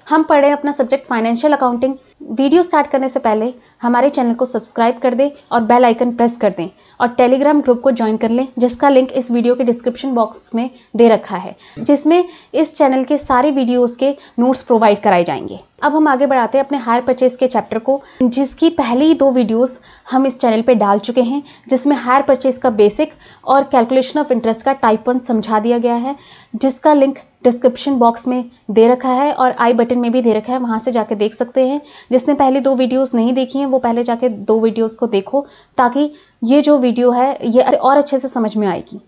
हम पढ़े अपना subject financial accounting. Video start करने से पहले हमारे चैनल को सब्सक्राइब कर दें और बेल आइकन प्रेस कर दें और टेलीग्राम ग्रुप को ज्वाइन कर लें, जिसका लिंक इस वीडियो के डिस्क्रिप्शन बॉक्स में दे रखा है, जिसमें इस चैनल के सारे वीडियोस के नोट्स प्रोवाइड कराए जाएंगे। अब हम आगे बढ़ाते हैं अपने हायर परचेज के चैप्टर को, जिसकी पहली 2 वीडियोस हम इस चैनल पे डाल चुके हैं, जिसमें हायर परचेज का बेसिक और कैलकुलेशन ऑफ इंटरेस्ट का टाइप 1 समझा दिया गया है, जिसका लिंक डिस्क्रिप्शन बॉक्स में दे रखा है और आई बटन में भी दे रखा है, वहां से जाके देख सकते हैं। जिसने पहले 2 वीडियोस नहीं देखी हैं वो पहले जाके 2 वीडियोस को देखो, ताकि ये जो वीडियो है ये और अच्छे से समझ में आएगी।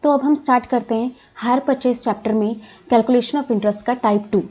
तो अब हम स्टार्ट करते हैं हायर परचेज चैप्टर में कैलकुलेशन ऑफ इंटरेस्ट का टाइप 2।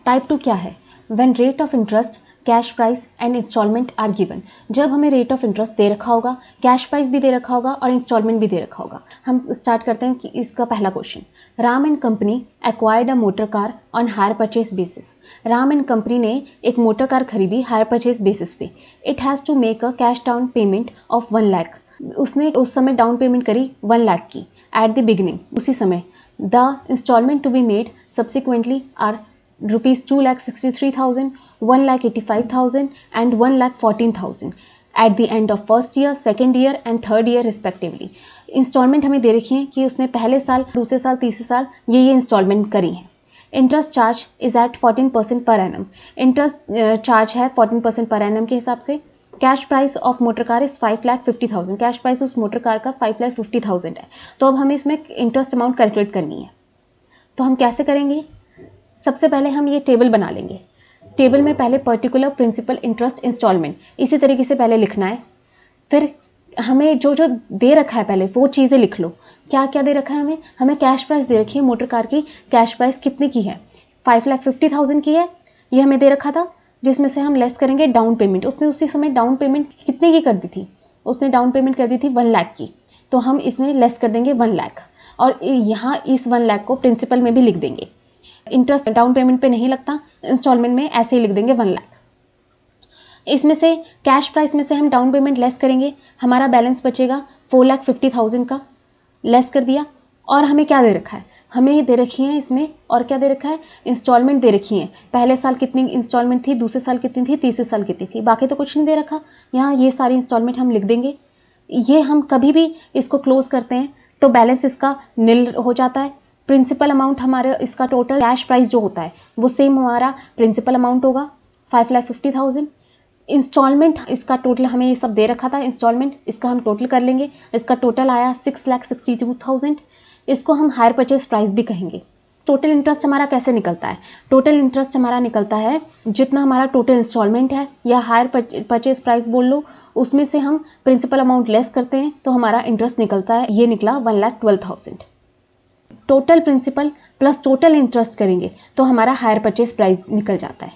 टाइप 2 क्या है? When rate of interest, cash price and installment are given. जब हमें रेट ऑफ इंटरेस्ट दे रखा होगा, कैश प्राइस भी दे रखा होगा और इंस्टॉलमेंट भी दे रखा होगा। हम स्टार्ट करते हैं कि इसका पहला question, Ram and company acquired a motor car on hire purchase basis. Ram and company ने एक मोटर कार खरीदी हायर परचेज बेसिस पे। It has to make a cash down payment of 1 lakh. उसने उस समय डाउन पेमेंट करी 1 लाख की एट द बिगिनिंग, उसी समय। The installment to be made subsequently are ₹2,63,000, ₹1,85,000 and ₹1,14,000 at the end of first year, second year and third year respectively। Installment हमें दे रखी है कि उसने पहले साल, दूसरे साल, तीसरे साल ये इंस्टॉलमेंट करी है। Interest charge is eight 14% per annum. Interest charge है 14% पर एनम के हिसाब से। Cash price of motor car is 5,50,000। Cash price उस मोटर कार का 5,50,000 है। तो अब हमें इसमें इंटरेस्ट अमाउंट कैलकुलेट करनी है। तो हम कैसे करेंगे? सबसे पहले हम ये टेबल बना लेंगे। टेबल में पहले पर्टिकुलर, प्रिंसिपल, इंटरेस्ट, इंस्टॉलमेंट इसी तरीके से पहले लिखना है। फिर हमें जो जो दे रखा है पहले वो चीज़ें लिख लो। क्या क्या दे रखा है हमें? हमें कैश प्राइस दे रखी है मोटर कार की। कैश प्राइस कितने की है? 5,50,000 की है, ये हमें दे रखा था, जिसमें से हम लेस करेंगे डाउन पेमेंट। उसने उसी समय डाउन पेमेंट कितने की कर दी थी? उसने डाउन पेमेंट कर दी थी 1 लाख की, तो हम इसमें लेस कर देंगे 1 लाख और यहाँ इस 1 लाख को प्रिंसिपल में भी लिख देंगे। इंटरेस्ट डाउन पेमेंट पे नहीं लगता, इंस्टॉलमेंट में ऐसे ही लिख देंगे 1 लाख। इसमें से कैश प्राइस में से हम डाउन पेमेंट लेस करेंगे, हमारा बैलेंस बचेगा 4,50,000 का। लेस कर दिया। और हमें क्या दे रखा है? हमें दे रखी है इसमें, और क्या दे रखा है? इंस्टॉलमेंट दे रखी है। पहले साल कितनी इंस्टॉलमेंट थी, दूसरे साल कितनी थी, तीसरे साल कितनी थी, बाकी तो कुछ नहीं दे रखा। यहाँ ये सारी इंस्टॉलमेंट हम लिख देंगे। ये हम कभी भी इसको क्लोज करते हैं तो बैलेंस इसका निल हो जाता है। प्रिंसिपल अमाउंट हमारे इसका टोटल कैश प्राइस जो होता है वो सेम हमारा प्रिंसिपल अमाउंट होगा 5,50,000। इंस्टॉलमेंट इसका टोटल हमें ये सब दे रखा था, इंस्टॉलमेंट इसका हम टोटल कर लेंगे। इसका टोटल आया 6,62,000। इसको हम हायर परचेज प्राइस भी कहेंगे। टोटल इंटरेस्ट हमारा कैसे निकलता है? टोटल इंटरेस्ट हमारा निकलता है जितना हमारा टोटल इंस्टॉलमेंट है या हायर परचेज प्राइस बोल लो, उसमें से हम प्रिंसिपल अमाउंट लेस करते हैं तो हमारा इंटरेस्ट निकलता है, ये निकला 1,12,000। Total principal plus total interest करेंगे तो हमारा हायर परचेज प्राइस निकल जाता है।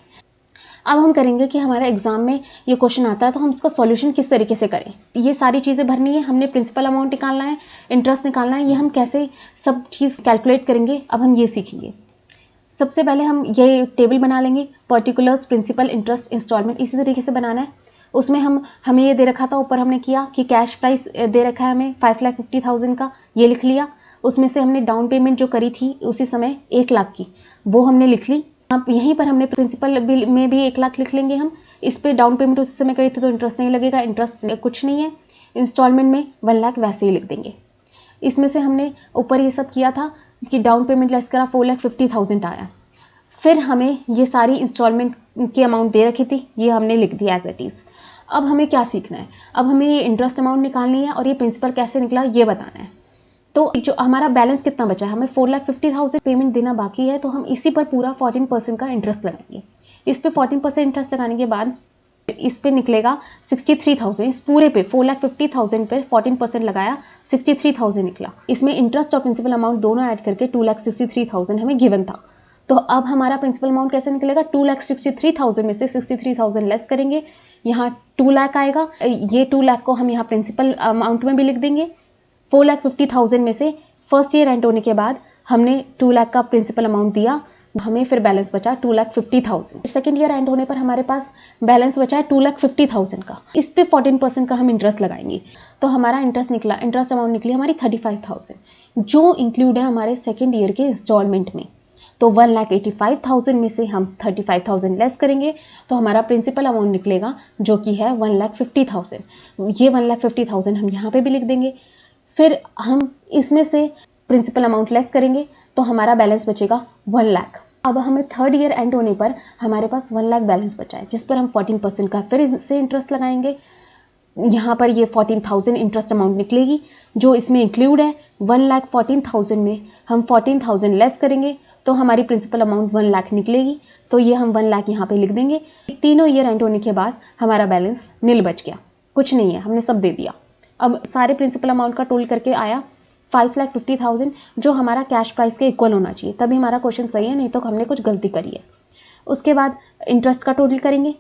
अब हम करेंगे कि हमारा एग्जाम में ये क्वेश्चन आता है तो हम इसका सॉल्यूशन किस तरीके से करें। ये सारी चीज़ें भरनी है, हमने प्रिंसिपल अमाउंट निकालना है, इंटरेस्ट निकालना है, ये हम कैसे सब चीज़ कैलकुलेट करेंगे अब हम ये सीखेंगे। सबसे पहले हम ये टेबल बना लेंगे, पर्टिकुलर्स, प्रिंसिपल, इंटरेस्ट, इंस्टॉलमेंट इसी तरीके से बनाना है। उसमें हमें ये दे रखा था, ऊपर हमने किया कि कैश प्राइस दे रखा है हमें 5,50,000 का, ये लिख लिया। उसमें से हमने डाउन पेमेंट जो करी थी उसी समय 1 लाख की, वो हमने लिख ली। अब यहीं पर हमने प्रिंसिपल बिल में भी 1 लाख लिख लेंगे हम। इस पे डाउन पेमेंट उसी समय करी थी तो इंटरेस्ट नहीं लगेगा, इंटरेस्ट कुछ नहीं है। इंस्टॉलमेंट में 1 लाख वैसे ही लिख देंगे। इसमें से हमने ऊपर ये सब किया था कि डाउन पेमेंट लेस करा 4,50,000 आया। फिर हमें ये सारी इंस्टॉलमेंट की अमाउंट दे रखी थी, ये हमने लिख दिया एज इट इज़। अब हमें क्या सीखना है? अब हमें ये इंटरेस्ट अमाउंट निकालनी है और ये प्रिंसिपल कैसे निकला ये बताना है। तो जो हमारा बैलेंस कितना बचा है, हमें 4,50,000 पेमेंट देना बाकी है, तो हम इसी पर पूरा 14% का इंटरेस्ट लगाएंगे। इस पे 14% इंटरेस्ट लगाने के बाद इस पे निकलेगा 63,000। इस पूरे पे 4,50,000 पे 14% लगाया, 63,000 निकला। इसमें इंटरेस्ट और प्रिंसिपल अमाउंट दोनों ऐड करके 2,63,000 हमें गिवन था। तो अब हमारा प्रिंसिपल अमाउंट कैसे निकलेगा? 2,63,000 में से 63,000 लेस करेंगे, यहाँ 2 लाख आएगा। ये 2 लाख को हम यहाँ प्रिंसिपल अमाउंट में भी लिख देंगे। 4,50,000 में से फर्स्ट ईयर एंड होने के बाद हमने 2 लाख का प्रिंसिपल अमाउंट दिया, हमें फिर बैलेंस बचा 2,50,000। सेकेंड ईयर एंड होने पर हमारे पास बैलेंस बचा है 2,50,000 का। इस पे 14% का हम इंटरेस्ट लगाएंगे तो हमारा इंटरेस्ट निकला, इंटरेस्ट अमाउंट निकली हमारी 35,000, जो इंक्लूड है हमारे सेकेंड ईयर के इंस्टॉलमेंट में। तो 1,85,000 में से हम 35,000 लेस करेंगे तो हमारा प्रिंसिपल अमाउंट निकलेगा जो कि है 1,50,000। ये 1,50,000 हम यहाँ पे भी लिख देंगे। फिर हम इसमें से प्रिंसिपल अमाउंट लेस करेंगे तो हमारा बैलेंस बचेगा 1 लाख। अब हमें थर्ड ईयर एंड होने पर हमारे पास 1 लाख बैलेंस बचा है, जिस पर हम 14% का फिर से इंटरेस्ट लगाएंगे। यहाँ पर ये 14,000 इंटरेस्ट अमाउंट निकलेगी जो इसमें इंक्लूड है। 1,14,000 में हम 14,000 लेस करेंगे तो हमारी प्रिंसिपल अमाउंट 1 लाख निकलेगी। तो ये हम 1 लाख यहाँ पे लिख देंगे। तीनों ईयर एंड होने के बाद हमारा बैलेंस नील बच गया, कुछ नहीं है, हमने सब दे दिया। अब सारे प्रिंसिपल अमाउंट का टोटल करके आया 5,50,000, जो हमारा कैश प्राइस के इक्वल होना चाहिए, तभी हमारा क्वेश्चन सही है, नहीं तो हमने कुछ गलती करी है। उसके बाद इंटरेस्ट का टोटल करेंगे,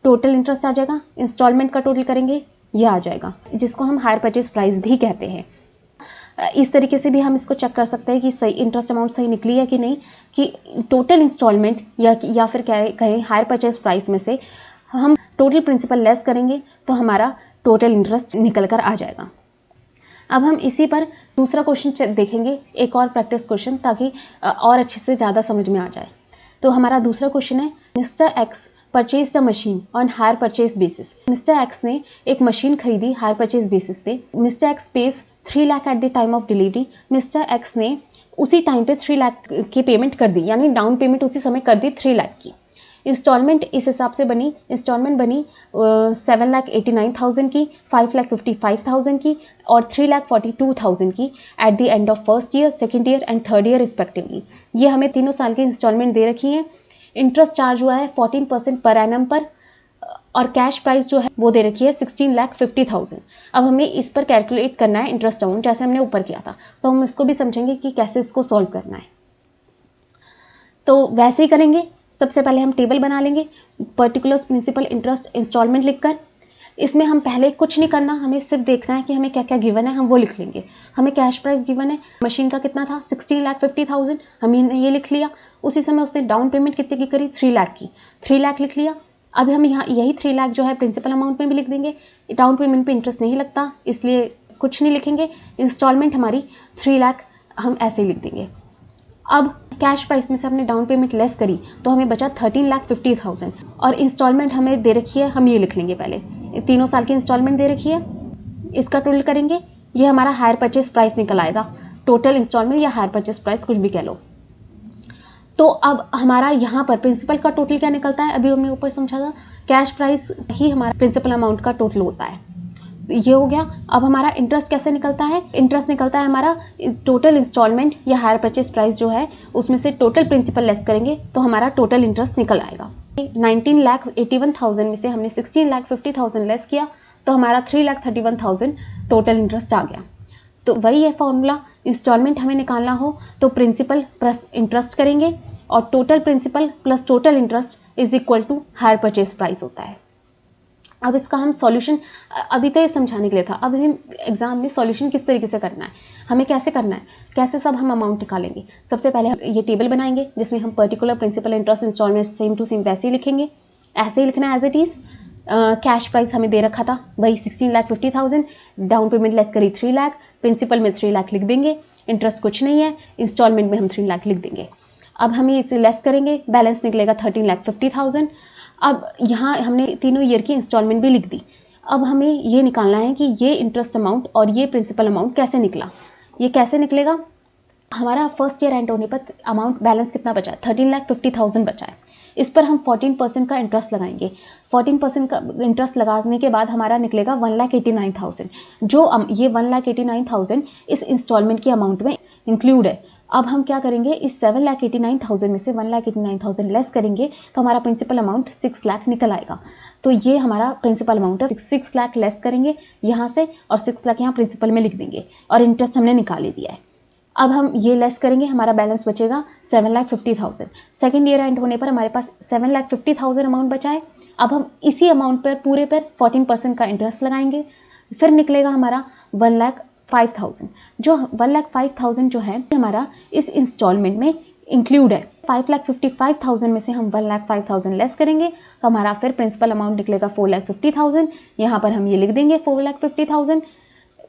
टोटल इंटरेस्ट आ जाएगा। इंस्टॉलमेंट का टोटल करेंगे, यह आ जाएगा, जिसको हम हायर परचेज प्राइस भी कहते हैं। इस तरीके से भी हम इसको चेक कर सकते हैं कि सही इंटरेस्ट अमाउंट सही निकली है कि नहीं, कि टोटल इंस्टॉलमेंट या फिर कहें हायर परचेज प्राइस में से हम टोटल प्रिंसिपल लेस करेंगे तो हमारा टोटल इंटरेस्ट निकल कर आ जाएगा। अब हम इसी पर दूसरा क्वेश्चन देखेंगे, एक और प्रैक्टिस क्वेश्चन, ताकि और अच्छे से ज़्यादा समझ में आ जाए। तो हमारा दूसरा क्वेश्चन है, mister x purchase a machine on hire purchase basis. Mister x ने एक मशीन खरीदी हायर परचेज बेसिस पे। Mister x page 3 lakh at the time of delivery. Mister x ने उसी टाइम पे 3 लाख की पेमेंट कर दी, यानी डाउन पेमेंट उसी समय कर दी 3 लाख की। इंस्टॉलमेंट इस हिसाब से बनी, इंस्टॉलमेंट बनी 7,89,000 की, 5,55,000 की और 3,42,000 की at the end of first year, second year and third year respectively. ये हमें तीनों साल की इंस्टॉलमेंट दे रखी हैं। इंटरेस्ट चार्ज हुआ है 14% पर एनम पर, और कैश प्राइस जो है वो दे रखी है 16,50,000। अब हमें इस पर कैलकुलेट करना है इंटरेस्ट अमाउंट, जैसे हमने ऊपर किया था, तो हम इसको भी समझेंगे कि कैसे इसको सॉल्व करना है। तो वैसे ही करेंगे। सबसे पहले हम टेबल बना लेंगे, पर्टिकुलर्स प्रिंसिपल इंटरेस्ट इंस्टॉलमेंट लिखकर। इसमें हम पहले कुछ नहीं करना, हमें सिर्फ देखना है कि हमें क्या क्या गिवन है, हम वो लिख लेंगे। हमें कैश प्राइस गिवन है, मशीन का कितना था 16,50,000, हमने ये लिख लिया। उसी समय उसने डाउन पेमेंट कितने की करी 3 लाख की, 3 लाख लिख लिया। अब हम यहाँ यही 3 लाख जो है प्रिंसिपल अमाउंट में भी लिख देंगे। डाउन पेमेंट पे इंटरेस्ट नहीं लगता, इसलिए कुछ नहीं लिखेंगे। इंस्टॉलमेंट हमारी 3 लाख हम ऐसे ही लिख देंगे। अब कैश प्राइस में से हमने डाउन पेमेंट लेस करी तो हमें बचा 13,50,000, और इंस्टॉलमेंट हमें दे रखी है, हम ये लिख लेंगे पहले। तीनों साल की इंस्टॉलमेंट दे रखी है, इसका टोटल करेंगे, ये हमारा हायर परचेज प्राइस निकल आएगा। टोटल इंस्टॉलमेंट या हायर परचेज प्राइस कुछ भी कह लो। तो अब हमारा यहाँ पर प्रिंसिपल का टोटल क्या निकलता है, अभी हमने ऊपर समझा था, कैश प्राइस ही हमारा प्रिंसिपल अमाउंट का टोटल होता है। ये हो गया। अब हमारा इंटरेस्ट कैसे निकलता है, इंटरेस्ट निकलता है हमारा टोटल इंस्टॉलमेंट या हायर परचेज प्राइस जो है उसमें से टोटल प्रिंसिपल लेस करेंगे तो हमारा टोटल इंटरेस्ट निकल आएगा। 19,81,000 में से हमने 16,50,000 लेस किया तो हमारा 3,31,000 टोटल इंटरेस्ट आ गया। तो वही है फॉर्मूला, इंस्टॉलमेंट हमें निकालना हो तो प्रिंसिपल प्लस इंटरेस्ट करेंगे और total principal plus total interest is equal to hire purchase price होता है। अब इसका हम सॉल्यूशन, अभी तो ये समझाने के लिए था, अब हम एग्जाम में सॉल्यूशन किस तरीके से करना है, हमें कैसे करना है, कैसे सब हम अमाउंट निकालेंगे। सबसे पहले हम ये टेबल बनाएंगे जिसमें हम particular principal interest installment same to same वैसे ही लिखेंगे, ऐसे ही लिखना है as it is. Cash price हमें दे रखा था वही 16,50,000, डाउन पेमेंट लेस करी 3 लाख, प्रिंसिपल में 3 लाख लिख देंगे, इंटरेस्ट कुछ नहीं है, इंस्टॉलमेंट में हम 3 लाख लिख देंगे। अब हमें इसे लेस करेंगे, बैलेंस निकलेगा 13,50,000। अब यहाँ हमने तीनों ईयर की इंस्टॉलमेंट भी लिख दी। अब हमें ये निकालना है कि ये इंटरेस्ट अमाउंट और ये प्रिंसिपल अमाउंट कैसे निकला। ये कैसे निकलेगा, हमारा फर्स्ट ईयर एंड होने पर अमाउंट बैलेंस कितना बचा है 13,50,000 बचा है। इस पर हम 14% का इंटरेस्ट लगाएंगे। 14% का इंटरेस्ट लगाने के बाद हमारा निकलेगा 1,89,000, जो ये 1,89,000 इस इंस्टॉलमेंट की अमाउंट में इंक्लूड है। अब हम क्या करेंगे, इस 7,89,000 में से 1,89,000 लेस करेंगे तो हमारा प्रिंसिपल अमाउंट 6 लाख निकल आएगा। तो ये हमारा प्रिंसिपल अमाउंट है। 6 लाख लेस करेंगे यहाँ से और 6 लाख यहाँ प्रिंसिपल में लिख देंगे और इंटरेस्ट हमने निकाल ही दिया है। अब हम ये लेस करेंगे, हमारा बैलेंस बचेगा 7,50,000। सेकेंड ईयर एंड होने पर हमारे पास 7,50,000 अमाउंट बचा है। अब हम इसी अमाउंट पर पूरे पर 14% का इंटरेस्ट लगाएंगे, फिर निकलेगा हमारा 1,05,000। जो 1,05,000 जो है हमारा इस इंस्टॉलमेंट में इंक्लूड है। 5,55,000 में से हम 1,05,000 लेस करेंगे तो हमारा फिर प्रिंसिपल अमाउंट निकलेगा 4,50,000। यहाँ पर हम ये लिख देंगे 4,50,000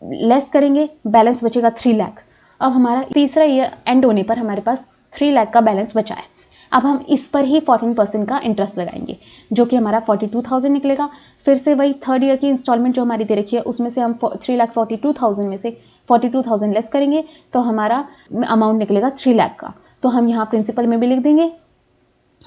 लेस करेंगे, बैलेंस बचेगा 3 लाख। अब हमारा तीसरा ईयर एंड होने पर हमारे पास 3 लाख का बैलेंस बचा है। अब हम इस पर ही 14% का इंटरेस्ट लगाएंगे जो कि हमारा 42,000 निकलेगा। फिर से वही थर्ड ईयर की इंस्टॉलमेंट जो हमारी दे रखी है उसमें से हम 3,42,000 में से 42,000 लेस करेंगे तो हमारा अमाउंट निकलेगा 3 लाख का। तो हम यहाँ प्रिंसिपल में भी लिख देंगे।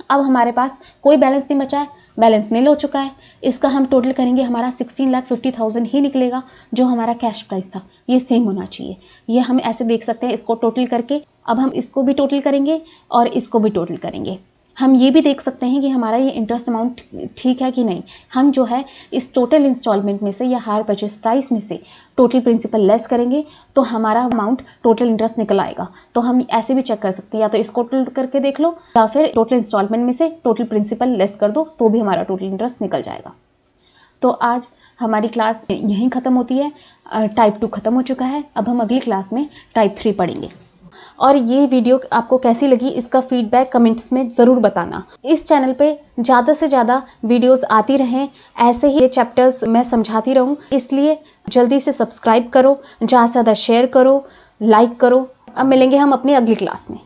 अब हमारे पास कोई बैलेंस नहीं बचा है, बैलेंस नील हो चुका है। इसका हम टोटल करेंगे, हमारा 16,50,000 ही निकलेगा जो हमारा कैश प्राइस था। ये सेम होना चाहिए, ये हम ऐसे देख सकते हैं इसको टोटल करके। अब हम इसको भी टोटल करेंगे और इसको भी टोटल करेंगे। हम ये भी देख सकते हैं कि हमारा ये इंटरेस्ट अमाउंट ठीक है कि नहीं। हम जो है इस टोटल इंस्टॉलमेंट में से या हायर परचेस प्राइस में से टोटल प्रिंसिपल लेस करेंगे तो हमारा अमाउंट टोटल इंटरेस्ट निकल आएगा। तो हम ऐसे भी चेक कर सकते हैं, या तो इसको टोटल करके देख लो या फिर टोटल इंस्टॉलमेंट में से टोटल प्रिंसिपल लेस कर दो तो भी हमारा टोटल इंटरेस्ट निकल जाएगा। तो आज हमारी क्लास यहीं ख़त्म होती है। टाइप 2 ख़त्म हो चुका है। अब हम अगली क्लास में टाइप 3 पढ़ेंगे। और ये वीडियो आपको कैसी लगी इसका फीडबैक कमेंट्स में ज़रूर बताना। इस चैनल पे ज़्यादा से ज़्यादा वीडियोस आती रहें, ऐसे ही ये चैप्टर्स मैं समझाती रहूं, इसलिए जल्दी से सब्सक्राइब करो, ज़्यादा से ज़्यादा शेयर करो, लाइक करो। अब मिलेंगे हम अपनी अगली क्लास में।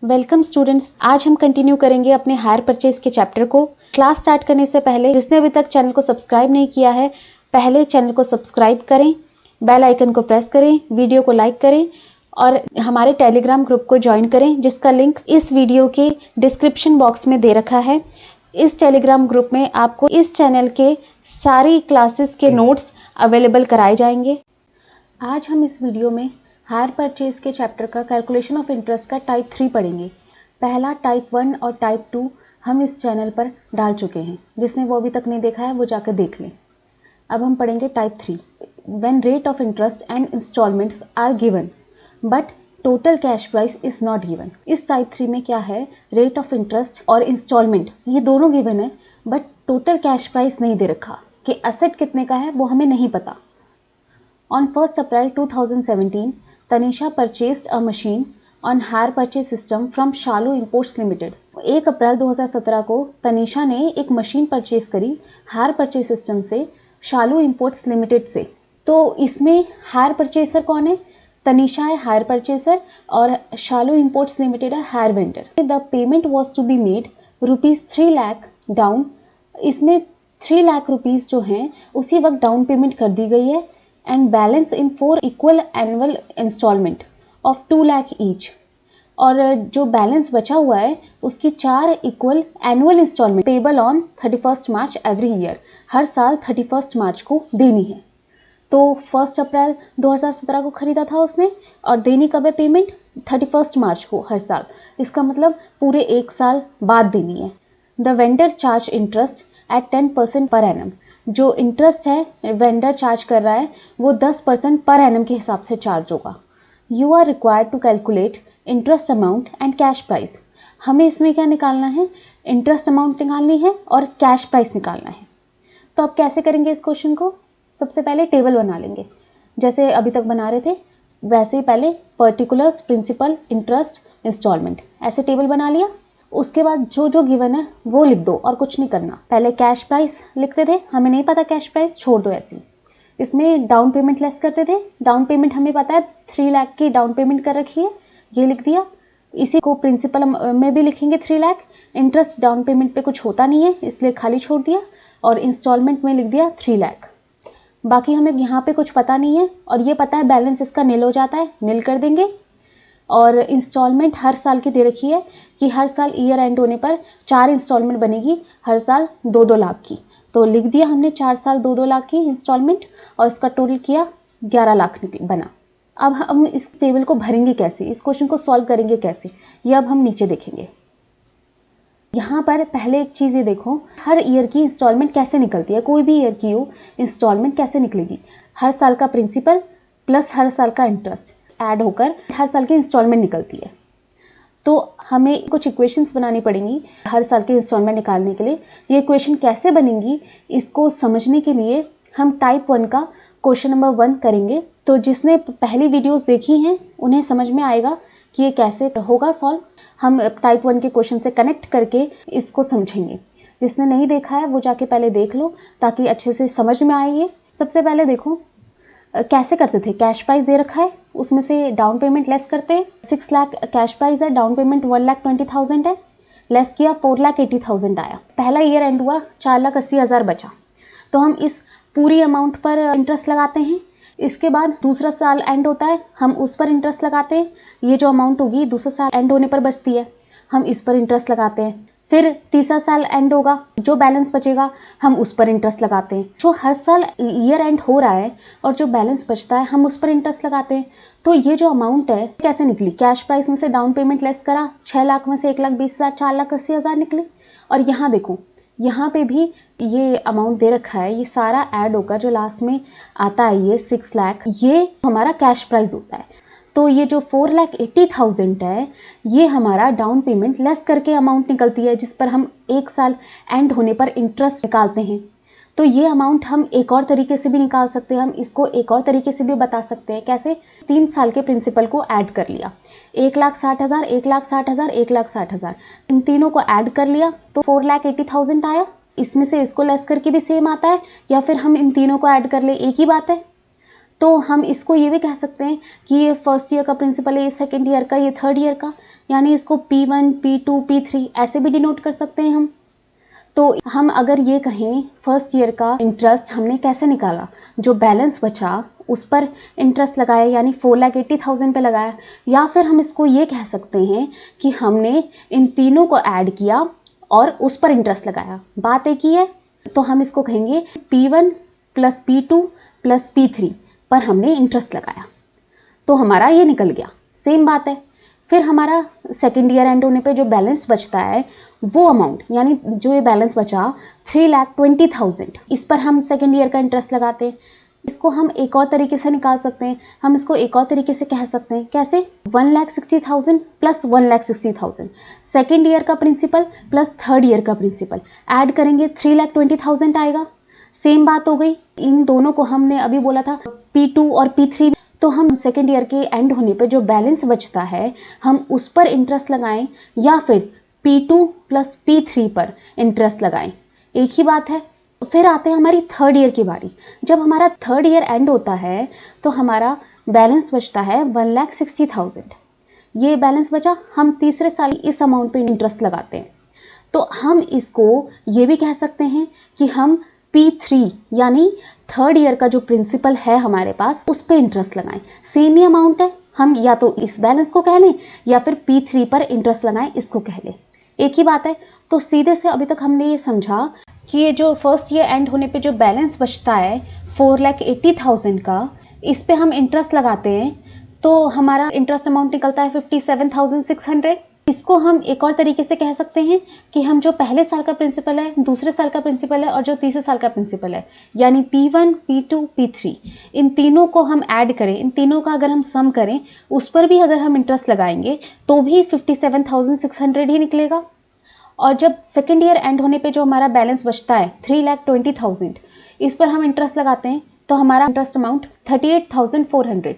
वेलकम स्टूडेंट्स, आज हम कंटिन्यू करेंगे अपने हायर परचेज के चैप्टर को। क्लास स्टार्ट करने से पहले जिसने अभी तक चैनल को सब्सक्राइब नहीं किया है, पहले चैनल को सब्सक्राइब करें, बेल आइकन को प्रेस करें, वीडियो को लाइक करें और हमारे टेलीग्राम ग्रुप को ज्वाइन करें जिसका लिंक इस वीडियो के डिस्क्रिप्शन बॉक्स में दे रखा है। इस टेलीग्राम ग्रुप में आपको इस चैनल के सारी क्लासेस के नोट्स अवेलेबल कराए जाएंगे। आज हम इस वीडियो में हायर परचेज के चैप्टर का कैलकुलेशन ऑफ इंटरेस्ट का टाइप 3 पढ़ेंगे। पहला टाइप 1 और टाइप 2 हम इस चैनल पर डाल चुके हैं, जिसने वो अभी तक नहीं देखा है वो जाकर देख लें। अब हम पढ़ेंगे type 3। When rate of interest and installments are given but total cash price is not given. इस टाइप 3 में क्या है, रेट ऑफ इंटरेस्ट और इंस्टॉलमेंट ये दोनों गिवन है बट टोटल कैश प्राइस नहीं दे रखा कि एसेट कितने का है वो हमें नहीं पता। On 1 April 2017 Tanisha purchased a machine on hire purchase system from Shalu imports limited. 1 अप्रैल 2017 को तनिषा ने एक मशीन परचेज करी हायर परचेज सिस्टम से, शालू इंपोर्ट्स लिमिटेड से। तो इसमें हायर परचेसर कौन है, तनिषा है हायर परचेसर और शालू इंपोर्ट्स लिमिटेड है hire vendor. The payment was to be made ₹3 lakh down. इसमें 3 लाख रुपीज़ जो हैं उसी वक्त डाउन पेमेंट कर दी गई है and balance in 4 equal annual instalment of 2 lakh each. और जो बैलेंस बचा हुआ है उसकी 4 equal annual instalment payable on 31 March every year, हर साल 31 मार्च को देनी है। तो 1 अप्रैल 2017 को ख़रीदा था उसने और देनी कब है पेमेंट, 31 मार्च को हर साल। इसका मतलब पूरे 1 साल बाद देनी है। The vendor charge interest eight 10% per annum. जो इंटरेस्ट है वेंडर चार्ज कर रहा है वो 10% पर एनम के हिसाब से चार्ज होगा। You are required to calculate interest amount and cash price. हमें इसमें क्या निकालना है, इंटरेस्ट अमाउंट निकालनी है और कैश प्राइस निकालना है। तो अब कैसे करेंगे इस क्वेश्चन को, सबसे पहले टेबल बना लेंगे जैसे अभी तक बना रहे थे वैसे ही। पहले पर्टिकुलर्स, प्रिंसिपल, इंटरेस्ट, इंस्टॉलमेंट, ऐसे टेबल बना लिया। उसके बाद जो जो गिवन है वो लिख दो और कुछ नहीं करना। पहले कैश प्राइस लिखते थे, हमें नहीं पता कैश प्राइस, छोड़ दो ऐसे ही। इसमें डाउन पेमेंट लेस करते थे, डाउन पेमेंट हमें पता है 3 लाख की डाउन पेमेंट कर रखी है, ये लिख दिया। इसी को प्रिंसिपल में भी लिखेंगे 3 लाख। इंटरेस्ट डाउन पेमेंट पे कुछ होता नहीं है इसलिए खाली छोड़ दिया और इंस्टॉलमेंट में लिख दिया 3 लाख। बाकी हमें यहाँ पे कुछ पता नहीं है और ये पता है बैलेंस इसका नील हो जाता है, नील कर देंगे। और इंस्टॉलमेंट हर साल की दे रखी है कि हर साल ईयर एंड होने पर 4 इंस्टॉलमेंट बनेगी, हर साल 2-2 लाख की। तो लिख दिया हमने 4 साल 2-2 लाख की इंस्टॉलमेंट और इसका टोटल किया 11 लाख बना। अब हम इस टेबल को भरेंगे कैसे, इस क्वेश्चन को सॉल्व करेंगे कैसे, ये अब हम नीचे देखेंगे। यहाँ पर पहले एक चीज़ ये देखो, हर ईयर की इंस्टॉलमेंट कैसे निकलती है, कोई भी ईयर की हो इंस्टॉलमेंट कैसे निकलेगी। हर साल का प्रिंसिपल प्लस हर साल का इंटरेस्ट ऐड होकर हर साल की इंस्टॉलमेंट निकलती है। तो हमें कुछ इक्वेशंस बनानी पड़ेंगी हर साल की इंस्टॉलमेंट निकालने के लिए। ये इक्वेशन कैसे बनेंगी इसको समझने के लिए हम टाइप 1 का क्वेश्चन नंबर 1 करेंगे। तो जिसने पहली वीडियोस देखी हैं उन्हें समझ में आएगा कि ये कैसे होगा सॉल्व। हम टाइप 1 के क्वेश्चन से कनेक्ट करके इसको समझेंगे। जिसने नहीं देखा है वो जाके पहले देख लो ताकि अच्छे से समझ में आए। ये सबसे पहले देखो, कैसे करते थे, कैश प्राइस दे रखा है, उसमें से डाउन पेमेंट लेस करते हैं। 6 लाख कैश प्राइस है, डाउन पेमेंट 1,20,000 है, लेस किया 4,80,000 आया। पहला ईयर एंड हुआ, 4,80,000 बचा, तो हम इस पूरी अमाउंट पर इंटरेस्ट लगाते हैं। इसके बाद दूसरा साल एंड होता है, हम उस पर इंटरेस्ट लगाते हैं। ये जो अमाउंट होगी दूसरा साल एंड होने पर बचती है, हम इस पर इंटरेस्ट लगाते हैं। फिर तीसरा साल एंड होगा, जो बैलेंस बचेगा हम उस पर इंटरेस्ट लगाते हैं। जो हर साल ईयर एंड हो रहा है और जो बैलेंस बचता है हम उस पर इंटरेस्ट लगाते हैं। तो ये जो अमाउंट है कैसे निकली, कैश प्राइस में से डाउन पेमेंट लेस करा, 6 लाख में से 1,20,000, 4,80,000 निकले। और यहाँ देखो, यहाँ पे भी ये अमाउंट दे रखा है, ये सारा ऐड होकर जो लास्ट में आता है ये 6 लाख, ये हमारा कैश प्राइस होता है। तो ये जो 4,80,000 है ये हमारा डाउन पेमेंट लेस करके अमाउंट निकलती है, जिस पर हम एक साल एंड होने पर इंटरेस्ट निकालते हैं। तो ये अमाउंट हम एक और तरीके से भी निकाल सकते हैं, हम इसको एक और तरीके से भी बता सकते हैं। कैसे? 3 साल के प्रिंसिपल को ऐड कर लिया, 1,60,000, 1,60,000, 1,60,000, इन तीनों को ऐड कर लिया तो 4,80,000 आया। इसमें से इसको लेस करके भी सेम आता है, या फिर हम इन तीनों को ऐड कर ले, एक ही बात है। तो हम इसको ये भी कह सकते हैं कि ये फर्स्ट ईयर का प्रिंसिपल है, ये सेकेंड ईयर का, ये थर्ड ईयर का, यानी इसको P1, P2, P3 ऐसे भी डिनोट कर सकते हैं हम। तो हम अगर ये कहें फर्स्ट ईयर का इंटरेस्ट हमने कैसे निकाला, जो बैलेंस बचा उस पर इंटरेस्ट लगाया, यानी 4,80,000 पे लगाया। या फिर हम इसको ये कह सकते हैं कि हमने इन तीनों को ऐड किया और उस पर इंटरेस्ट लगाया, बात एक ही है। तो हम इसको कहेंगे P1 + P2 + P3 पर हमने इंटरेस्ट लगाया, तो हमारा ये निकल गया, सेम बात है। फिर हमारा सेकेंड ईयर एंड होने पे जो बैलेंस बचता है वो अमाउंट, यानी जो ये बैलेंस बचा 3,20,000, इस पर हम सेकेंड ईयर का इंटरेस्ट लगाते हैं। इसको हम एक और तरीके से निकाल सकते हैं, हम इसको एक और तरीके से कह सकते हैं। कैसे? 1,60,000 + 1,60,000, सेकेंड ईयर का प्रिंसिपल प्लस थर्ड ईयर का प्रिंसिपल ऐड करेंगे 3,20,000 आएगा। सेम बात हो गई। इन दोनों को हमने अभी बोला था P2 और P3, तो हम सेकेंड ईयर के एंड होने पे जो बैलेंस बचता है हम उस पर इंटरेस्ट लगाएं, या फिर P2 + P3 पर इंटरेस्ट लगाएं, एक ही बात है। फिर आते हैं हमारी थर्ड ईयर की बारी। जब हमारा थर्ड ईयर एंड होता है तो हमारा बैलेंस बचता है 1,60,000। ये बैलेंस बचा, हम तीसरे साल इस अमाउंट पे इंटरेस्ट लगाते हैं। तो हम इसको ये भी कह सकते हैं कि हम P3 यानी थर्ड ईयर का जो प्रिंसिपल है हमारे पास उस पे इंटरेस्ट लगाएं। सेम ही अमाउंट है, हम या तो इस बैलेंस को कह लें या फिर P3 पर इंटरेस्ट लगाएं, इसको कह लें, एक ही बात है। तो सीधे से अभी तक हमने ये समझा कि ये जो फर्स्ट ईयर एंड होने पे जो बैलेंस बचता है 4,80,000 का, इस पे हम इंटरेस्ट लगाते हैं तो हमारा इंटरेस्ट अमाउंट निकलता है 57,600। इसको हम एक और तरीके से कह सकते हैं कि हम जो पहले साल का प्रिंसिपल है, दूसरे साल का प्रिंसिपल है और जो तीसरे साल का प्रिंसिपल है, यानी P1, P2, P3, इन तीनों को हम ऐड करें, इन तीनों का अगर हम सम करें, उस पर भी अगर हम इंटरेस्ट लगाएंगे तो भी 57,600 ही निकलेगा। और जब सेकेंड ईयर एंड होने पे जो हमारा बैलेंस बचता है 3,20,000, इस पर हम इंटरेस्ट लगाते हैं तो हमारा इंटरेस्ट अमाउंट 38,400।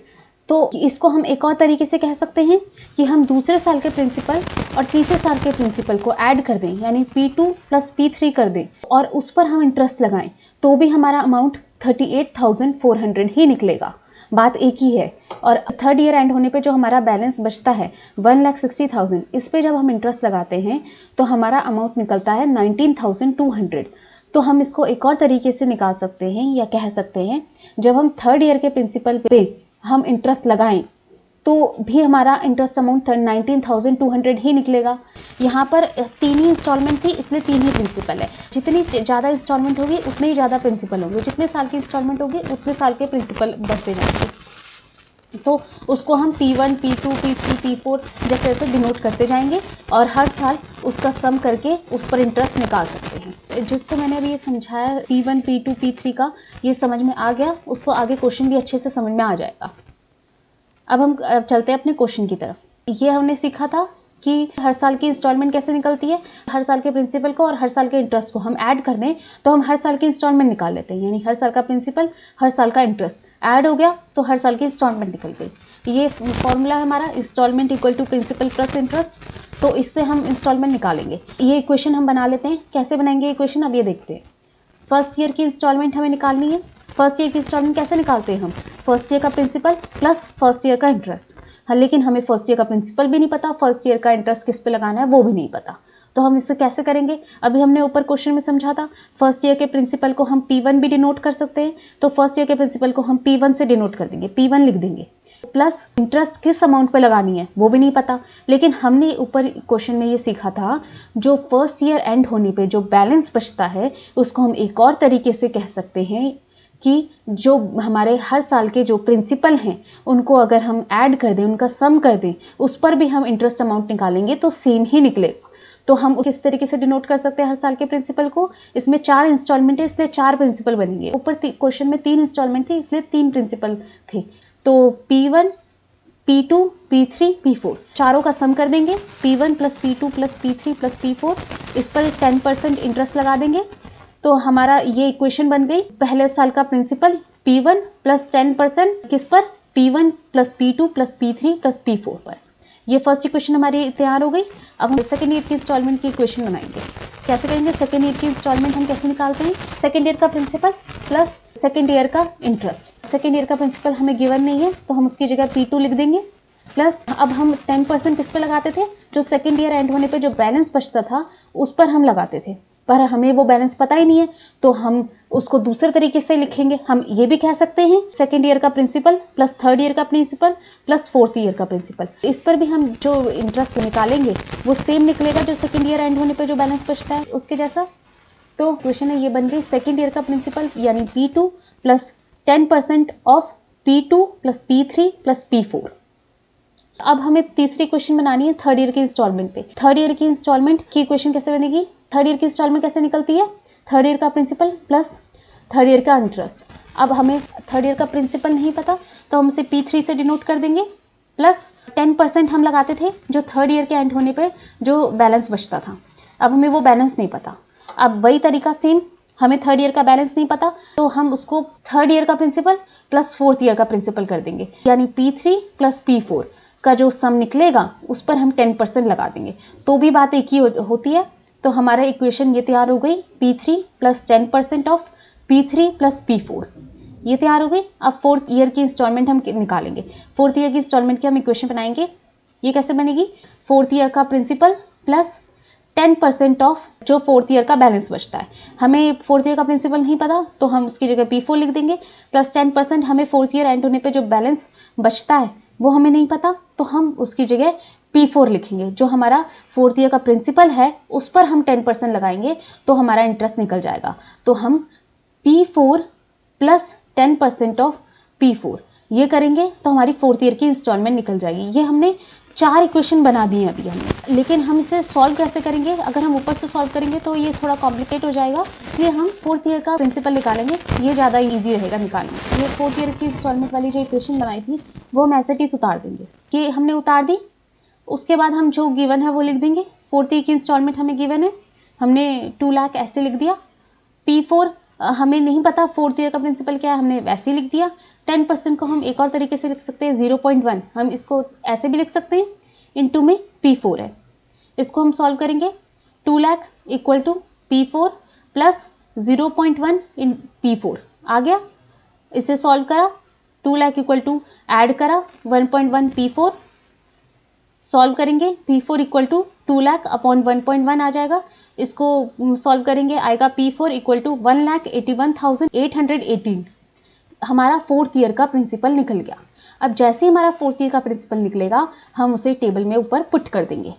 तो इसको हम एक और तरीके से कह सकते हैं कि हम दूसरे साल के प्रिंसिपल और तीसरे साल के प्रिंसिपल को ऐड कर दें, यानी P2 + P3 कर दें और उस पर हम इंटरेस्ट लगाएं, तो भी हमारा अमाउंट 38,400 ही निकलेगा, बात एक ही है। और थर्ड ईयर एंड होने पे जो हमारा बैलेंस बचता है 1,60,000, इस पे जब हम इंटरेस्ट लगाते हैं तो हमारा अमाउंट निकलता है 19,200। तो हम इसको एक और तरीके से निकाल सकते हैं या कह सकते हैं, जब हम थर्ड ईयर के प्रिंसिपल पे हम इंटरेस्ट लगाएं तो भी हमारा इंटरेस्ट अमाउंट 19,200 ही निकलेगा। यहाँ पर 3 ही इंस्टॉलमेंट थी, इसलिए 3 ही प्रिंसिपल है। जितनी ज़्यादा इंस्टॉलमेंट होगी उतने ही ज़्यादा प्रिंसिपल होंगे, जितने साल की इंस्टॉलमेंट होगी उतने साल के प्रिंसिपल बढ़ते जाएंगे। तो उसको हम P1, P2, P3, P4 जैसे जैसे डिनोट करते जाएंगे और हर साल उसका सम करके उस पर इंटरेस्ट निकाल सकते हैं। जिसको मैंने अभी ये समझाया P1, P2, P3 का, ये समझ में आ गया, उसको आगे क्वेश्चन भी अच्छे से समझ में आ जाएगा। अब हम चलते हैं अपने क्वेश्चन की तरफ। ये हमने सीखा था कि हर साल की इंस्टॉलमेंट कैसे निकलती है, हर साल के प्रिंसिपल को और हर साल के इंटरेस्ट को हम ऐड कर दें तो हम हर साल की इंस्टॉलमेंट निकाल लेते हैं, यानी हर साल का प्रिंसिपल, हर साल का इंटरेस्ट ऐड हो गया तो हर साल की इंस्टॉलमेंट निकल गई। ये फॉर्मूला है हमारा, installment equal to principal plus interest. तो इससे हम इंस्टॉलमेंट निकालेंगे। ये इक्वेशन हम बना लेते हैं। कैसे बनाएंगे इक्वेशन, अब ये देखते हैं। फर्स्ट ईयर की इंस्टॉलमेंट हमें निकालनी है फर्स्ट ईयर की इंस्टॉलमेंट कैसे निकालते हैं हम? फर्स्ट ईयर का प्रिंसिपल प्लस फर्स्ट ईयर का इंटरेस्ट। हाँ, लेकिन हमें फर्स्ट ईयर का प्रिंसिपल भी नहीं पता, फर्स्ट ईयर का इंटरेस्ट किस पे लगाना है वो भी नहीं पता, तो हम इससे कैसे करेंगे? अभी हमने ऊपर क्वेश्चन में समझा था, फर्स्ट ईयर के प्रिंसिपल को हम P1 भी डिनोट कर सकते हैं, तो फर्स्ट ईयर के प्रिंसिपल को हम P1 से डिनोट कर देंगे, P1 लिख देंगे। प्लस इंटरेस्ट किस अमाउंट पे लगानी है वो भी नहीं पता, लेकिन हमने ऊपर क्वेश्चन में ये सीखा था, जो फर्स्ट ईयर एंड होने पे जो बैलेंस बचता है उसको हम एक और तरीके से कह सकते हैं कि जो हमारे हर साल के जो प्रिंसिपल हैं उनको अगर हम ऐड कर दें, उनका सम कर दें, उस पर भी हम इंटरेस्ट अमाउंट निकालेंगे तो सेम ही निकलेगा। तो हम किस तरीके से डिनोट कर सकते हैं हर साल के प्रिंसिपल को? इसमें 4 इंस्टॉलमेंट है इसलिए 4 प्रिंसिपल बनेंगे। ऊपर क्वेश्चन में 3 इंस्टॉलमेंट थी इसलिए 3 प्रिंसिपल थे, तो P1, P2, P3, P4 चारों का सम कर देंगे, P1 plus P2 plus P3 plus P4, इस पर 10% इंटरेस्ट लगा देंगे, तो हमारा ये इक्वेशन बन गई। पहले साल का प्रिंसिपल P1 प्लस 10% किस पर? P1 plus P2 plus P3 plus P4 पर। ये फर्स्ट इक्वेशन हमारी तैयार हो गई। अब हम सेकेंड ईयर की इंस्टॉलमेंट की इक्वेशन बनाएंगे। कैसे करेंगे? सेकेंड ईयर की इंस्टॉलमेंट हम कैसे निकालते हैं? सेकेंड ईयर का प्रिंसिपल प्लस सेकेंड ईयर का इंटरेस्ट। सेकेंड ईयर का प्रिंसिपल हमें गिवन नहीं है तो हम उसकी जगह P2 लिख देंगे, प्लस अब हम 10% किस पे लगाते थे? जो सेकेंड ईयर एंड होने पे जो बैलेंस बचता था उस पर हम लगाते थे, पर हमें वो बैलेंस पता ही नहीं है तो हम उसको दूसरे तरीके से लिखेंगे। हम ये भी कह सकते हैं सेकेंड ईयर का प्रिंसिपल प्लस थर्ड ईयर का प्रिंसिपल प्लस फोर्थ ईयर का प्रिंसिपल। इस पर भी हम जो इंटरेस्ट निकालेंगे वो सेम निकलेगा जो सेकेंड ईयर एंड होने पे जो बैलेंस बचता है उसके जैसा। तो क्वेश्चन है ये बन गई सेकेंड ईयर का प्रिंसिपल यानी P2 plus 10% of P2 plus P3 plus P4। अब हमें तीसरी क्वेश्चन बनानी है थर्ड ईयर की इंस्टॉलमेंट पे। थर्ड ईयर की इंस्टॉलमेंट की इक्वेशन कैसे बनेगी? थर्ड ईयर की इंस्टॉलमेंट कैसे निकलती है? थर्ड ईयर का प्रिंसिपल प्लस थर्ड ईयर का इंटरेस्ट। अब हमें थर्ड ईयर का प्रिंसिपल नहीं पता तो हम इसे P3 से डिनोट कर देंगे, प्लस 10% हम लगाते थे जो थर्ड ईयर के एंड होने पे जो बैलेंस बचता था। अब हमें वो बैलेंस नहीं पता, अब वही तरीका सेम, हमें थर्ड ईयर का बैलेंस नहीं पता तो हम उसको थर्ड ईयर का प्रिंसिपल प्लस फोर्थ ईयर का प्रिंसिपल कर देंगे, यानी P3 प्लस P4 का जो सम निकलेगा उस पर हम 10% लगा देंगे, तो भी बात एक ही होती है। तो हमारा इक्वेशन ये तैयार हो गई, P3 plus 10% of P3 plus P4 ये तैयार हो गई। अब फोर्थ ईयर की इंस्टॉलमेंट हम निकालेंगे। फोर्थ ईयर की इंस्टॉलमेंट की हम इक्वेशन बनाएंगे। ये कैसे बनेगी? फोर्थ ईयर का प्रिंसिपल प्लस 10% ऑफ जो फोर्थ ईयर का बैलेंस बचता है। हमें फोर्थ ईयर का प्रिंसिपल नहीं पता तो हम उसकी जगह P4 लिख देंगे, प्लस 10% हमें फोर्थ ईयर एंड होने पे जो बैलेंस बचता है वो हमें नहीं पता तो हम उसकी जगह P4 लिखेंगे। जो हमारा फोर्थ ईयर का प्रिंसिपल है उस पर हम 10% लगाएंगे तो हमारा इंटरेस्ट निकल जाएगा। तो हम P4 प्लस 10% ऑफ P4 ये करेंगे तो हमारी फोर्थ ईयर की इंस्टॉलमेंट निकल जाएगी। ये हमने 4 इक्वेशन बना दी हैं अभी हमने, लेकिन हम इसे सॉल्व कैसे करेंगे? अगर हम ऊपर से सॉल्व करेंगे तो ये थोड़ा कॉम्प्लिकेट हो जाएगा, इसलिए हम फोर्थ ईयर का प्रिंसिपल निकालेंगे, ये ज़्यादा इजी रहेगा निकालना। ये फोर्थ ईयर की इंस्टॉलमेंट वाली जो इक्वेशन बनाई थी वो हम ऐसे ही उतार देंगे कि हमने उतार दी। उसके बाद हम जो गिवन है वो लिख देंगे। फोर्थ ईयर की इंस्टॉलमेंट हमें गिवन है, हमने 2 लाख ऐसे लिख दिया। P4 हमें नहीं पता फोर्थ ईयर का प्रिंसिपल क्या है, हमने वैसे ही लिख दिया। 10% को हम एक और तरीके से लिख सकते हैं 0.1, हम इसको ऐसे भी लिख सकते हैं, इनटू में P4 है। इसको हम सॉल्व करेंगे। 2 lakh equal to P4 plus 0.1 in P4 आ गया। इसे सॉल्व करा, 2 लाख इक्वल टू ऐड करा 1.1 P4, सॉल्व करेंगे P4 equal to 2 lakh upon 1.1 आ जाएगा। इसको सॉल्व करेंगे आएगा P4 इक्वल टू 1,81,818। हमारा फोर्थ ईयर का प्रिंसिपल निकल गया। अब जैसे ही हमारा फोर्थ ईयर का प्रिंसिपल निकलेगा हम उसे टेबल में ऊपर पुट कर देंगे।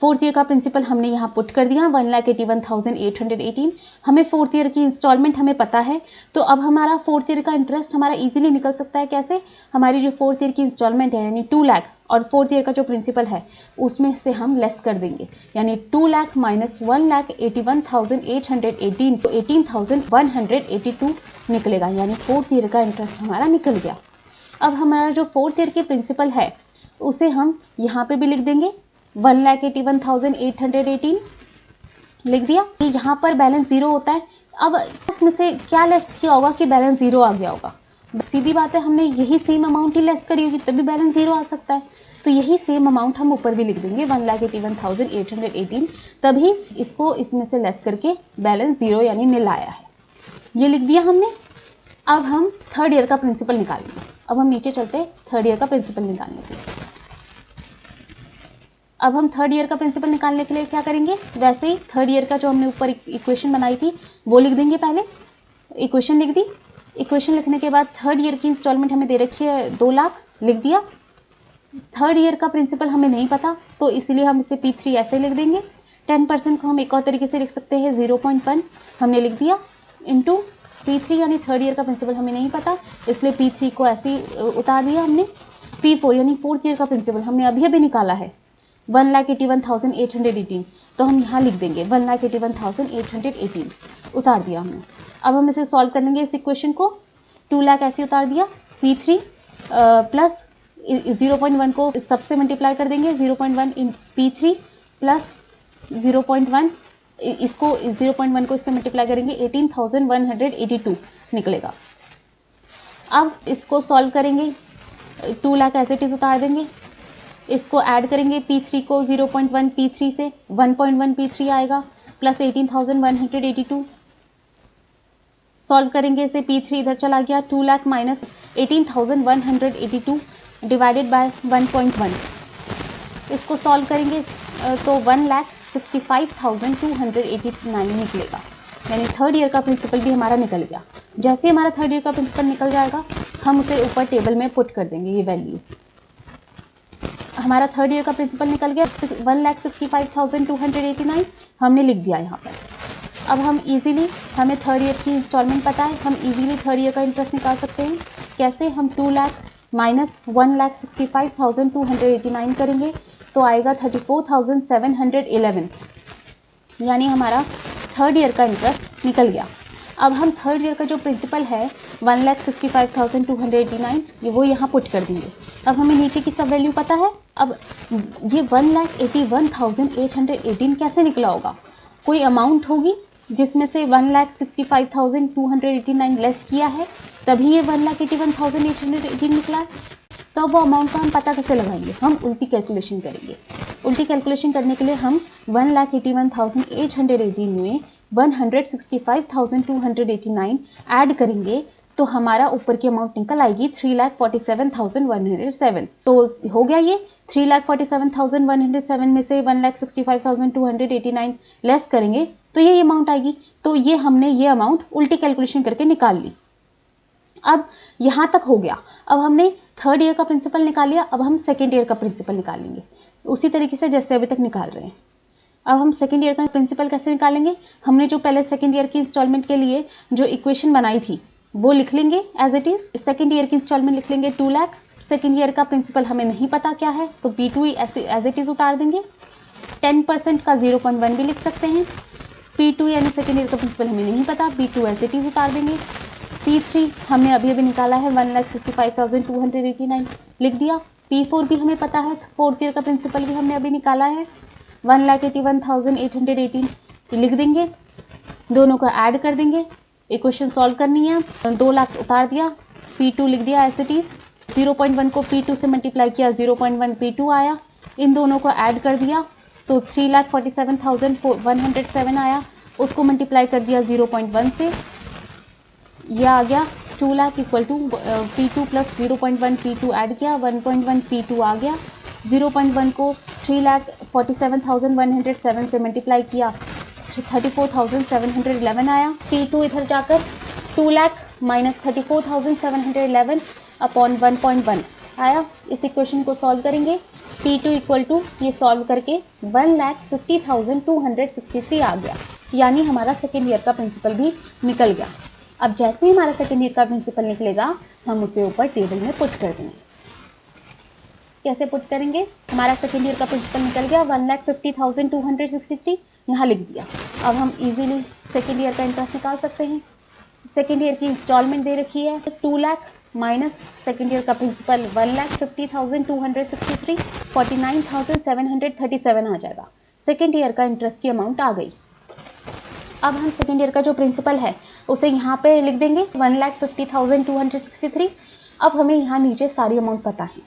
फोर्थ ईयर का प्रिंसिपल हमने यहाँ पुट कर दिया 1,81,818। हमें फोर्थ ईयर की इंस्टॉलमेंट हमें पता है तो अब हमारा फोर्थ ईयर का इंटरेस्ट हमारा इजीली निकल सकता है। कैसे? हमारी जो फोर्थ ईयर की इंस्टॉलमेंट है यानी 2 लाख और फोर्थ ईयर का जो प्रिंसिपल है उसमें से हम लेस कर देंगे, यानी 2 लाख माइनस 1,81,818 तो 18,182 निकलेगा, यानी फोर्थ ईयर का इंटरेस्ट हमारा निकल गया। अब हमारा जो फोर्थ ईयर की प्रिंसिपल है उसे हम यहाँ पे भी लिख देंगे 1,81,818 लिख दिया। यहाँ पर बैलेंस 0 होता है। अब इसमें से क्या लेस किया होगा कि बैलेंस 0 आ गया होगा? सीधी बात है, हमने यही सेम अमाउंट ही लेस करी होगी तभी बैलेंस 0 आ सकता है। तो यही सेम अमाउंट हम ऊपर भी लिख देंगे 1,81,818, तभी इसको इसमें से लेस करके बैलेंस 0 यानी निल आया है। ये लिख दिया हमने। अब हम थर्ड ईयर का प्रिंसिपल निकालेंगे। अब हम नीचे चलते हैं थर्ड ईयर का प्रिंसिपल निकालने के लिए। अब हम थर्ड ईयर का प्रिंसिपल निकालने के लिए क्या करेंगे, वैसे ही थर्ड ईयर का जो हमने ऊपर इक्वेशन बनाई थी वो लिख देंगे। पहले इक्वेशन लिख दी। इक्वेशन लिखने के बाद थर्ड ईयर की इंस्टॉलमेंट हमें दे रखी है 2 लाख, लिख दिया। थर्ड ईयर का प्रिंसिपल हमें नहीं पता तो इसलिए हम इसे P3 ऐसे लिख देंगे। 10% को हम एक और तरीके से लिख सकते हैं 0.1 हमने लिख दिया इंटू P3, यानी थर्ड ईयर का प्रिंसिपल हमें नहीं पता इसलिए P3 को ऐसे ही उतार दिया हमने। P4 यानी फोर्थ ईयर का प्रिंसिपल हमने अभी निकाला है 1,81,818, तो हम यहाँ लिख देंगे 1,81,818 उतार दिया हमने। अब हम इसे सॉल्व कर लेंगे इस इक्वेशन को। 2 लाख ऐसे उतार दिया, P3 प्लस 0.1 को सबसे मल्टीप्लाई कर देंगे 0.1 इन P3 प्लस 0.1 इसको 0.1 को इससे मल्टीप्लाई करेंगे 18,182 निकलेगा। अब इसको सॉल्व करेंगे, 2 लाख एज इट इज उतार देंगे, इसको ऐड करेंगे P3 को 0.1 P3 से 1.1 P3 आएगा प्लस 18,182 सॉल्व करेंगे इसे। P3 इधर चला गया, 2 लाख माइनस 18,182 डिवाइडेड बाय 1.1, इसको सॉल्व करेंगे तो 1,65,289 निकलेगा, यानी थर्ड ईयर का प्रिंसिपल भी हमारा निकल गया। जैसे ही हमारा थर्ड ईयर का प्रिंसिपल निकल जाएगा हम उसे ऊपर टेबल में पुट कर देंगे। ये वैल्यू हमारा थर्ड ईयर का प्रिंसिपल निकल गया 1,65,289 हमने लिख दिया यहाँ पर। अब हम इजीली, हमें थर्ड ईयर की इंस्टॉलमेंट पता है, हम इजीली थर्ड ईयर का इंटरेस्ट निकाल सकते हैं। कैसे, हम 2 लाख माइनस 1,65,289 करेंगे तो आएगा 34,711, यानी हमारा थर्ड ईयर का इंटरेस्ट निकल गया। अब हम थर्ड ईयर का जो प्रिंसिपल है 1,65,289 ये वो यहाँ पुट कर देंगे। अब हमें नीचे की सब वैल्यू पता है। अब ये 1,81,818 कैसे निकला होगा, कोई अमाउंट होगी जिसमें से 1,65,289 लेस किया है तभी ये 1,81,818 निकला है। तो वो अमाउंट का हम पता कैसे लगाएंगे, हम उल्टी कैलकुलेशन करेंगे। उल्टी कैलकुलेशन करने के लिए हम 1,81,818 में 165,289 ऐड करेंगे तो हमारा ऊपर की अमाउंट निकल आएगी 3,47,107। तो हो गया ये 3,47,107 में से 1,65,289 लेस करेंगे तो ये अमाउंट आएगी। तो ये हमने ये अमाउंट उल्टी कैलकुलेशन करके निकाल ली। अब यहाँ तक हो गया। अब हमने थर्ड ईयर का प्रिंसिपल निकाल लिया, अब हम सेकेंड ईयर का प्रिंसिपल निकालेंगे उसी तरीके से जैसे अभी तक निकाल रहे हैं। अब हम सेकेंड ईयर का प्रिंसिपल कैसे निकालेंगे, हमने जो पहले सेकेंड ईयर की इंस्टॉलमेंट के लिए जो इक्वेशन बनाई थी वो लिख लेंगे as it is. Second year की इंस्टॉलमेंट लिख लेंगे 2 लाख। सेकेंड ईयर का प्रिंसिपल हमें नहीं पता क्या है तो P2 ऐसे एज इट इज़ उतार देंगे। 10% का 0.1 भी लिख सकते हैं। P2 यानी सेकेंड ईयर का प्रिंसिपल हमें नहीं पता, P2 एज इट इज़ उतार देंगे। P3 हमने अभी निकाला है 1,65,289 लिख दिया। P4 भी हमें पता है, फोर्थ ईयर का प्रिंसिपल भी हमने अभी निकाला है 1,81,818 लिख देंगे। दोनों को ऐड कर देंगे, इक्वेशन सॉल्व करनी है। 2 लाख उतार दिया, P2 लिख दिया एज इट इज़। 0.1 को P2 से मल्टीप्लाई किया 0.1 P2 आया, इन दोनों को ऐड कर दिया तो 3,47,107 आया, उसको मल्टीप्लाई कर दिया 0.1 से, यह आ गया 2 lakh equal to P2 plus 0.1 P2 add किया 1.1 P2 आ गया। 0.1 को 3,47,107 से मल्टीप्लाई किया 34,711 आया। P2 इधर जाकर 2 लाख माइनस 34,711 अपॉन 1.1 आया। इस इक्वेशन को सॉल्व करेंगे, P2 इक्वल टू ये सॉल्व करके 1,50,263 आ गया, यानी हमारा सेकेंड ईयर का प्रिंसिपल भी निकल गया। अब जैसे ही हमारा सेकेंड ईयर का प्रिंसिपल निकलेगा हम उसे ऊपर टेबल में पुट कर देंगे। कैसे पुट करेंगे, हमारा सेकेंड ईयर का प्रिंसिपल निकल गया 1,50,263 यहाँ लिख दिया। अब हम इजीली सेकेंड ईयर का इंटरेस्ट निकाल सकते हैं। सेकेंड ईयर की इंस्टॉलमेंट दे रखी है 2 लाख माइनस सेकेंड ईयर का प्रिंसिपल 1,50,263 49,737 आ जाएगा। सेकेंड ईयर का इंटरेस्ट की अमाउंट आ गई। अब हम सेकेंड ईयर का जो प्रिंसिपल है उसे यहाँ पे लिख देंगे 1,50,263। अब हमें यहाँ नीचे सारी अमाउंट पता है,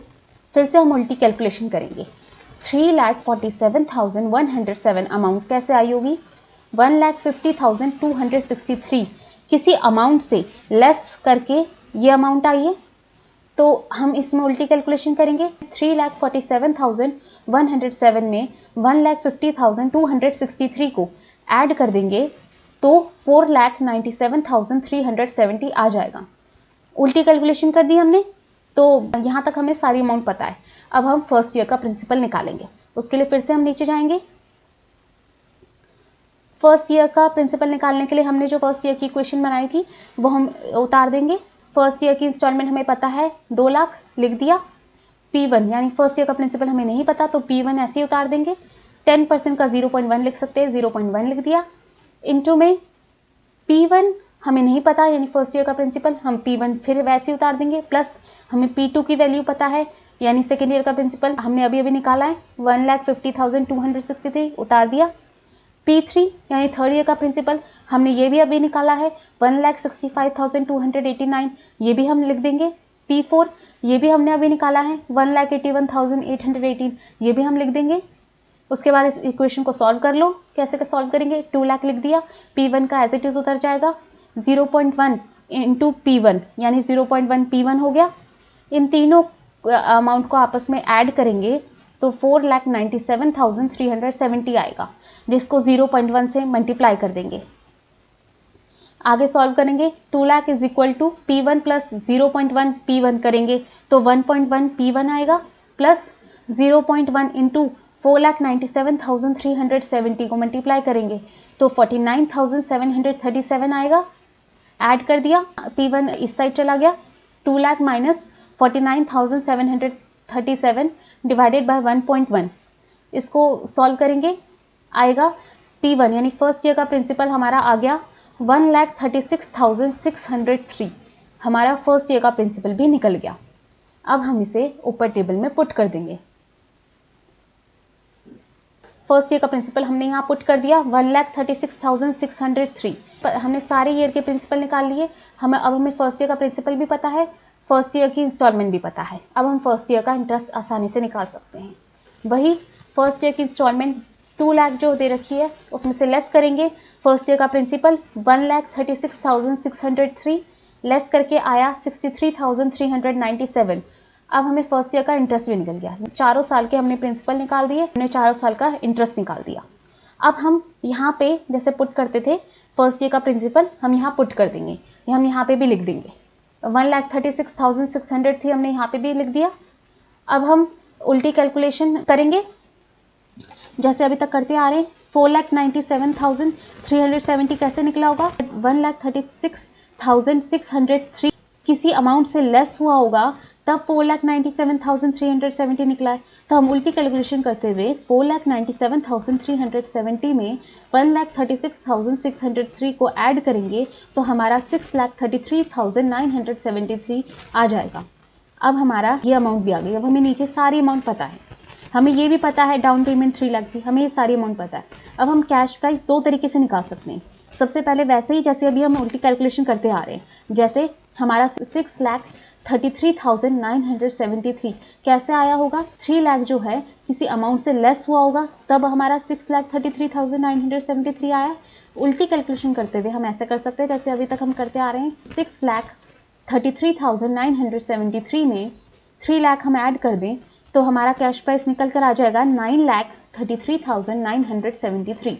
फिर से हम उल्टी कैलकुलेशन करेंगे। 3,47,107 अमाउंट कैसे आई होगी, 1,50,263 किसी अमाउंट से लेस करके ये अमाउंट आई है, तो हम इसमें उल्टी कैलकुलेशन करेंगे। 3,47,107 में 1,50,263 को ऐड कर देंगे तो 4,97,370 आ जाएगा। उल्टी कैलकुलेशन कर दी हमने, तो यहाँ तक हमें सारी अमाउंट पता है। अब हम फर्स्ट ईयर का प्रिंसिपल निकालेंगे। उसके लिए फिर से हम नीचे जाएंगे। फर्स्ट ईयर का प्रिंसिपल निकालने के लिए हमने जो फर्स्ट ईयर की इक्वेशन बनाई थी वो हम उतार देंगे। फर्स्ट ईयर की इंस्टॉलमेंट हमें पता है 2 लाख, लिख दिया। P1 यानी फर्स्ट ईयर का प्रिंसिपल हमें नहीं पता, तो P1 ऐसे ही उतार देंगे। 10% का 0.1 लिख सकते हैं, 0.1 लिख दिया। इनटू में P1 हमें नहीं पता यानी फर्स्ट ईयर का प्रिंसिपल, हम P1 फिर वैसे ही उतार देंगे। प्लस हमें P2 की वैल्यू पता है यानी सेकेंड ईयर का प्रिंसिपल हमने अभी अभी निकाला है 1,50,263, उतार दिया। P3 यानी थर्ड ईयर का प्रिंसिपल हमने ये भी अभी निकाला है 1,65,289, ये भी हम लिख देंगे। P4 ये भी हमने अभी निकाला है 1,81,818, ये भी हम लिख देंगे। उसके बाद इस इक्वेशन को सॉल्व कर लो। कैसे का सॉल्व करेंगे? 2 लाख लिख दिया। P1 का एज इट इज उतर जाएगा। 0.1 इंटू P1 यानी 0.1 P1 हो गया। इन तीनों अमाउंट को आपस में ऐड करेंगे तो 4,97,370 आएगा, जिसको 0.1 से मल्टीप्लाई कर देंगे। आगे सॉल्व करेंगे। 2 lakh is equal to P1 plus 0.1 P1 करेंगे तो 1.1 P1 आएगा, प्लस 0.1 इंटू 4,97,370 को मल्टीप्लाई करेंगे तो 49,737 आएगा। ऐड कर दिया, P1 इस साइड चला गया। 2 लाख माइनस 49,737 डिवाइडेड बाय 1.1, इसको सॉल्व करेंगे। आएगा P1 यानी फर्स्ट ईयर का प्रिंसिपल हमारा आ गया 1,36,603। हमारा फर्स्ट ईयर का प्रिंसिपल भी निकल गया। अब हम इसे ऊपर टेबल में पुट कर देंगे। फर्स्ट ईयर का प्रिंसिपल हमने यहाँ पुट कर दिया 1,36,603। हमने सारे ईयर के प्रिंसिपल निकाल लिए। हमें फर्स्ट ईयर का प्रिंसिपल भी पता है, फर्स्ट ईयर की इंस्टॉलमेंट भी पता है। अब हम फर्स्ट ईयर का इंटरेस्ट आसानी से निकाल सकते हैं। वही फर्स्ट ईयर की इंस्टॉलमेंट 2 लाख जो दे रखी है उसमें से लेस करेंगे फर्स्ट ईयर का प्रिंसिपल 1,36,603, लेस करके आया 63,397। अब हमें फर्स्ट ईयर का इंटरेस्ट भी निकल गया। चारों साल के हमने प्रिंसिपल निकाल दिए, हमने चारों साल का इंटरेस्ट निकाल दिया। अब हम यहाँ पे जैसे पुट करते थे फर्स्ट ईयर का प्रिंसिपल हम यहाँ पुट कर देंगे, हम यहाँ पे भी लिख देंगे। 1,36,600 थी, हमने यहाँ पे भी लिख दिया। अब हम उल्टी कैलकुलेशन करेंगे जैसे अभी तक करते आ रहे हैं। 4,97,370 कैसे निकला होगा? 1,36,603 किसी अमाउंट से लेस हुआ होगा तब 4,97,370 निकला है। तो हम उल्टी कैलकुलेशन करते हुए 4,97,370 में 1,36,603 को ऐड करेंगे तो हमारा 6,33,973 आ जाएगा। अब हमारा ये अमाउंट भी आ गई। अब हमें नीचे सारी अमाउंट पता है, हमें ये भी पता है डाउन पेमेंट 3 लाख थी, हमें ये सारी अमाउंट पता है। अब हम कैश प्राइस 2 तरीके से निकाल सकते हैं। सबसे पहले वैसे ही जैसे अभी हम उल्टी कैलकुलेशन करते आ रहे हैं, जैसे हमारा 6,33,973 कैसे आया होगा? 3 लाख जो है किसी अमाउंट से लेस हुआ होगा तब हमारा 6,33,973 आया। उल्टी कैलकुलेशन करते हुए हम ऐसे कर सकते हैं जैसे अभी तक हम करते आ रहे हैं। 6,33,973 में 3 लाख हम ऐड कर दें तो हमारा कैश प्राइस निकल कर आ जाएगा 9,33,973।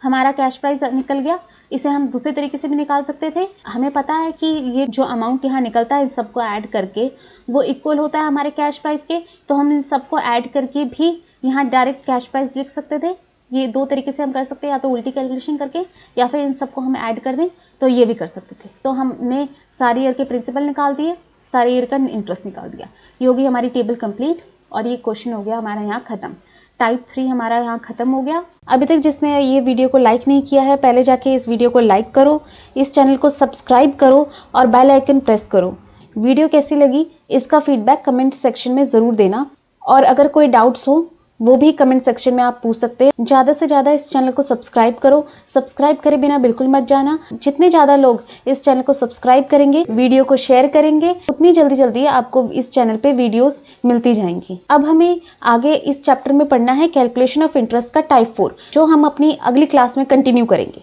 हमारा कैश प्राइस निकल गया। इसे हम दूसरे तरीके से भी निकाल सकते थे। हमें पता है कि ये जो अमाउंट यहाँ निकलता है इन सबको ऐड करके वो इक्वल होता है हमारे कैश प्राइस के, तो हम इन सबको ऐड करके भी यहाँ डायरेक्ट कैश प्राइस लिख सकते थे। ये 2 तरीके से हम कर सकते हैं, या तो उल्टी कैलकुलेशन करके या फिर इन सबको हम ऐड कर दें तो ये भी कर सकते थे। तो हमने सारे ईयर के प्रिंसिपल निकाल दिए, सारे ईयर का इंटरेस्ट निकाल दिया। ये होगी हमारी टेबल कंप्लीट और ये क्वेश्चन हो गया हमारा यहाँ ख़त्म। टाइप 3 हमारा यहाँ ख़त्म हो गया। अभी तक जिसने ये वीडियो को लाइक नहीं किया है पहले जाके इस वीडियो को लाइक करो, इस चैनल को सब्सक्राइब करो और बेल आइकन प्रेस करो। वीडियो कैसी लगी इसका फीडबैक कमेंट सेक्शन में ज़रूर देना, और अगर कोई डाउट्स हो वो भी कमेंट सेक्शन में आप पूछ सकते हैं। ज़्यादा से ज़्यादा इस चैनल को सब्सक्राइब करो, सब्सक्राइब करे बिना बिल्कुल मत जाना। जितने ज़्यादा लोग इस चैनल को सब्सक्राइब करेंगे, वीडियो को शेयर करेंगे, उतनी जल्दी आपको इस चैनल पे वीडियोस मिलती जाएंगी। अब हमें आगे इस चैप्टर में पढ़ना है कैलकुलेशन ऑफ इंटरेस्ट का टाइप 4, जो हम अपनी अगली क्लास में कंटिन्यू करेंगे।